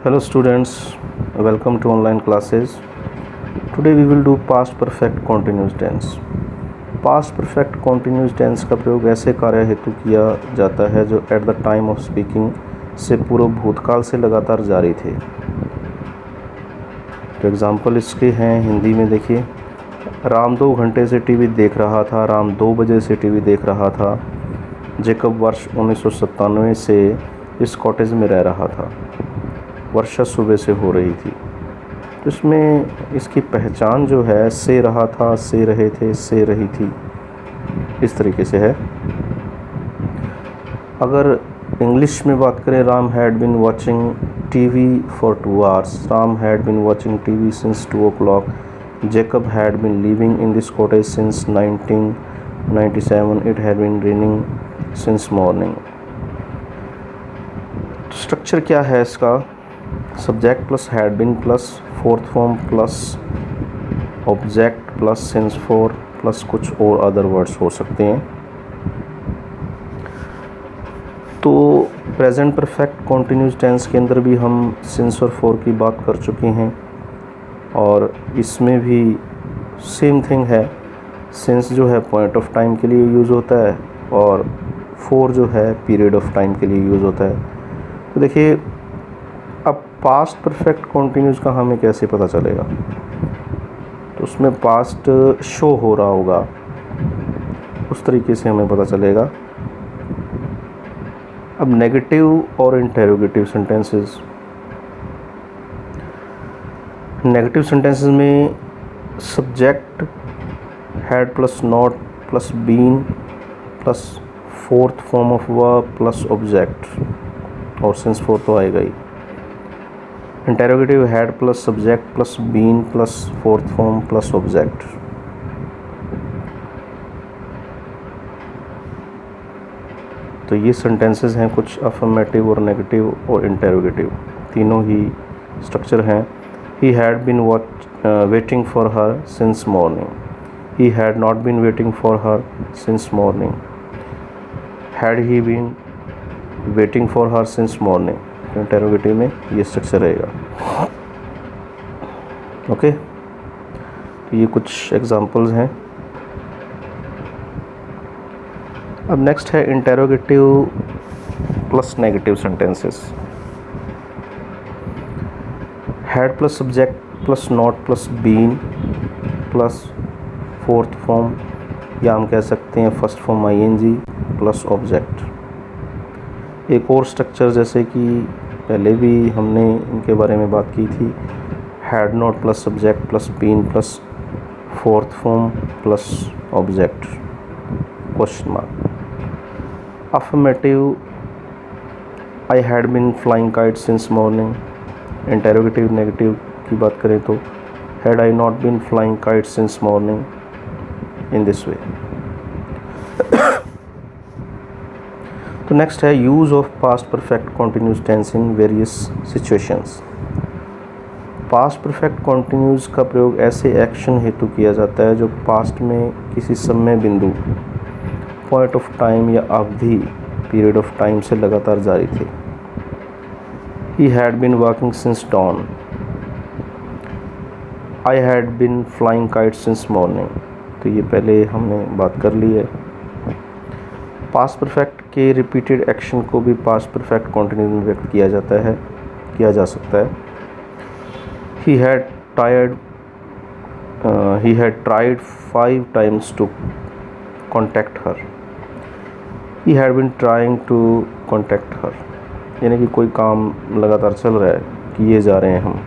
Hello students, welcome to online classes. Today we will do past perfect continuous tense. Past perfect continuous tense का प्रयोग ऐसे कार्य हेतु किया जाता है जो at the time of speaking से पूर्व भूतकाल से लगातार जारी थे। तो एग्जाम्पल इसके हैं हिंदी में। देखिए, राम 2 घंटे से टीवी देख रहा था। राम 2 बजे से टीवी देख रहा था। जेकब वर्ष 1997 से इस कॉटेज में रह रहा था। वर्षा सुबह से हो रही थी। तो इसमें इसकी पहचान जो है से रहा था, से रहे थे, से रही थी, इस तरीके से है। अगर इंग्लिश में बात करें, Ram had been watching TV for 2 hours। Ram had been watching TV since 2 o'clock। Jacob had been living in this cottage since 1997। It had been raining since morning. Structure क्या है इसका? Subject plus had been plus fourth form plus object plus since for plus कुछ और other words हो सकते हैं। तो present perfect continuous tense के अंदर भी हम सिंस और फॉर की बात कर चुके हैं और इसमें भी सेम थिंग है। सिंस जो है पॉइंट ऑफ टाइम के लिए यूज़ होता है और फॉर जो है पीरियड ऑफ टाइम के लिए यूज़ होता है। तो देखिए, अब पास्ट परफेक्ट कॉन्टिन्यूस का हमें कैसे पता चलेगा? तो उसमें पास्ट शो हो रहा होगा, उस तरीके से हमें पता चलेगा। अब नेगेटिव और इंटेरोगेटिव सेंटेंसेस। नेगेटिव सेंटेंसेस में subject had plus not plus been plus fourth form of verb plus object और सिंस फॉर तो आएगा ही। Interrogative had plus subject plus been plus fourth form plus object. तो ये sentences हैं कुछ affirmative और नेगेटिव और इंटेरोगेटिव, तीनों ही स्ट्रक्चर हैं। He had been waiting for her since morning. He had not been waiting for her since morning. Had he been waiting for her since morning. Interrogative में ये structure रहेगा। Okay, तो ये कुछ एग्जांपल्स हैं। अब नेक्स्ट है interrogative plus negative sentences. Had plus subject plus not plus been plus fourth form, या हम कह सकते हैं first form I N G plus object. एक और स्ट्रक्चर जैसे कि पहले भी हमने इनके बारे में बात की थी, had not plus subject plus been plus fourth form plus object question mark. Affirmative, I had been flying kite since morning. Interrogative negative की बात करें तो had I not been flying kite since morning, in this way. तो next है use of past perfect continuous tense in various situations. Past perfect continuous का प्रयोग ऐसे action हेतु किया जाता है जो पास्ट में किसी समय बिंदु, पॉइंट ऑफ टाइम या अवधि, पीरियड ऑफ टाइम से लगातार जारी थे। He had been working since dawn. I had been flying kite since morning. तो ये पहले हमने बात कर ली है। पास्ट परफेक्ट के रिपीटेड एक्शन को भी पास्ट परफेक्ट कॉन्टिन्यूस में व्यक्त किया जा सकता है। He had tried 5 times to contact her. He had been trying to contact her, यानी कि कोई काम लगातार चल रहा है, किए जा रहे हैं हम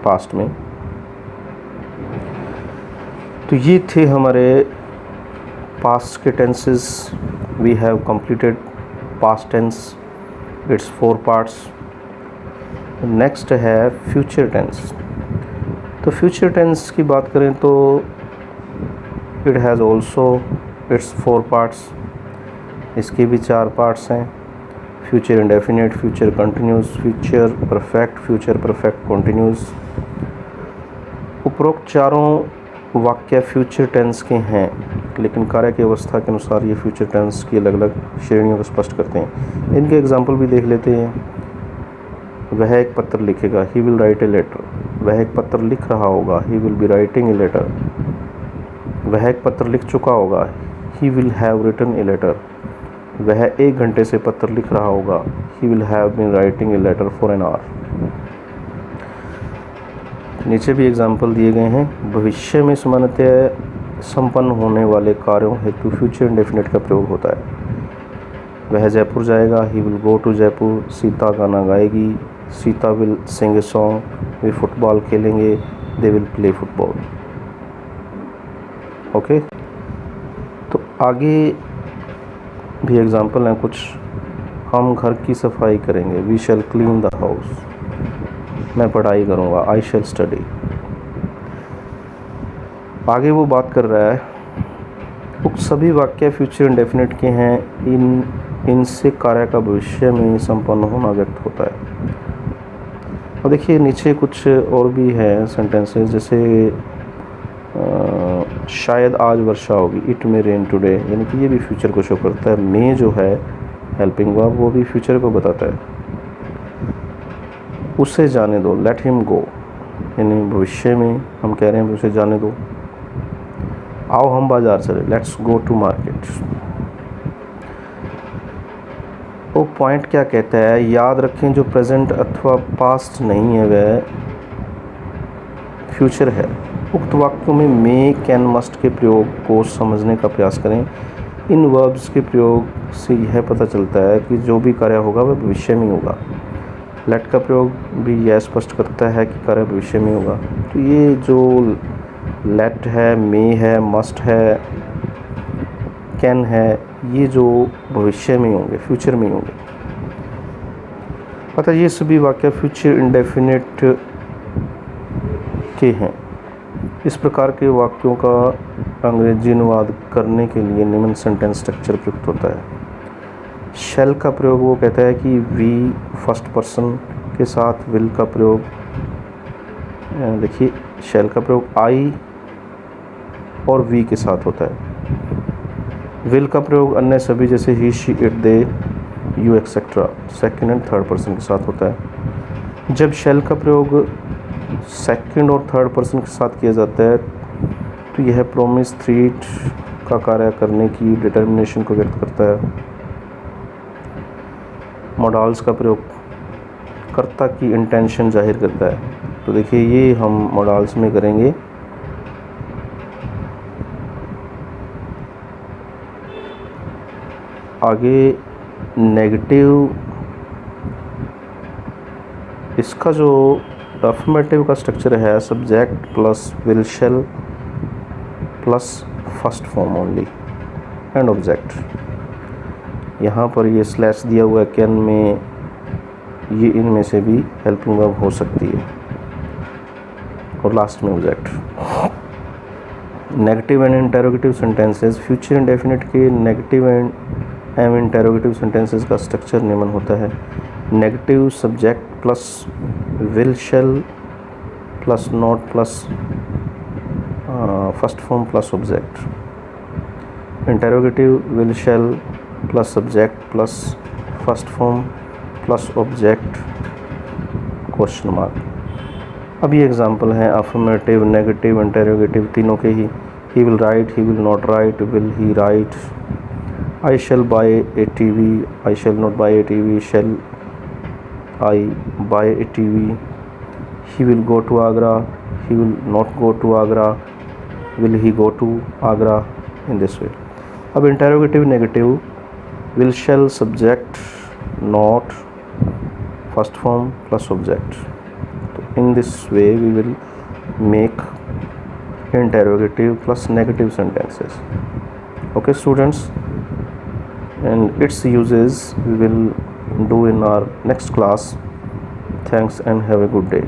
पास्ट में। तो ये थे हमारे पास्ट के tenses. We have completed past tense, its 4 parts. Next है फ्यूचर टेंस। तो फ्यूचर टेंस की बात करें तो it has also its 4 parts। इसके भी 4 parts हैं। Future indefinite, future continuous, future perfect, future perfect continuous. उपरोक्त चारों वाक्य फ्यूचर टेंस के हैं, लेकिन कार्य की अवस्था के अनुसार ये फ्यूचर टेंस की अलग अलग श्रेणियों को स्पष्ट करते हैं। इनके एग्जाम्पल भी देख लेते हैं। वह एक पत्र लिखेगा, he will write a letter. वह एक पत्र लिख रहा होगा, he will be writing a letter. वह एक पत्र लिख चुका होगा, he will have written a letter. वह 1 घंटे से पत्र लिख रहा होगा, he will have been writing a letter for an hour. नीचे भी एग्जाम्पल दिए गए हैं। भविष्य में सामान्यतः संपन्न होने वाले कार्यों हेतु फ्यूचर इंडेफिनिट का प्रयोग होता है। वह जयपुर जाएगा, he will go to Jaipur. Sita गाना गाएगी, Sita will sing a song. वे फुटबॉल खेलेंगे, they will play football. Okay, तो आगे भी एग्जाम्पल हैं कुछ। हम घर की सफाई करेंगे, we shall clean the house. मैं पढ़ाई करूँगा, आई शैल स्टडी। आगे वो बात कर रहा है, उक्त सभी वाक्य फ्यूचर इंडेफिनिट के हैं। इनसे कार्य का भविष्य में संपन्न होना व्यक्त होता है। और देखिए नीचे कुछ और भी है सेंटेंसेस, जैसे शायद आज वर्षा होगी, इट मे रेन टुडे, यानी कि ये भी फ्यूचर को शो करता है। मे जो है हेल्पिंग वर्ब, वो भी फ्यूचर को बताता है। उसे जाने दो, लेट हिम गो, यानी भविष्य में हम कह रहे हैं उसे जाने दो। आओ हम बाजार चले, लेट्स गो टू मार्केट। वो पॉइंट क्या कहता है, याद रखें जो प्रेजेंट अथवा पास्ट नहीं है वह फ्यूचर है। उक्त वाक्यों में मे, कैन, मस्ट के प्रयोग को समझने का प्रयास करें। इन वर्ब्स के प्रयोग से यह पता चलता है कि जो भी कार्य होगा वह भविष्य में होगा। लेट का प्रयोग भी यह स्पष्ट करता है कि कार्य भविष्य में होगा। तो ये जो लेट है, मे है, मस्ट है, कैन है, ये जो भविष्य में होंगे, फ्यूचर में होंगे। अतः ये सभी वाक्य फ्यूचर इंडेफिनिट के हैं। इस प्रकार के वाक्यों का अंग्रेजी अनुवाद करने के लिए निम्न सेंटेंस स्ट्रक्चर प्रयुक्त होता है। शैल का प्रयोग वो कहता है कि वी फर्स्ट पर्सन के साथ, विल का प्रयोग, देखिए शैल का प्रयोग आई और वी के साथ होता है। विल का प्रयोग अन्य सभी जैसे he, she, it, they, you etcetera second and third person के साथ होता है। जब शैल का प्रयोग सेकंड और थर्ड पर्सन के साथ किया जाता है तो यह प्रोमिस, थ्रीट का कार्य करने की डिटर्मिनेशन को व्यक्त करता है। मॉडल्स का प्रयोग कर्ता की इंटेंशन जाहिर करता है। तो देखिए ये हम मॉडल्स में करेंगे। आगे नेगेटिव, इसका जो अफर्मेटिव का स्ट्रक्चर है, subject plus will shall plus first form only and object. यहाँ पर ये स्लैश दिया हुआ है कैन में, ये इनमें से भी हेल्पिंग वर्ब हो सकती है, और लास्ट में object. Negative and interrogative sentences, future indefinite के नेगेटिव एंड इंटेरोगेटिव सेंटेंसेस का स्ट्रक्चर निम्न होता है। Negative, subject plus will shall plus not plus first form plus object. Interrogative, will shall plus subject plus first form plus object question mark. अब ये example हैं affirmative, negative, interrogative तीनों के ही। He will write, he will not write, will he write. I shall buy a TV, I shall not buy a TV, shall I buy a TV? He will go to Agra, he will not go to Agra, will he go to Agra? In this way. अब interrogative, negative, will, shall, subject, not, first form plus object. So in this way we will make interrogative plus negative sentences. Okay students, and its uses we will do in our next class. Thanks and have a good day.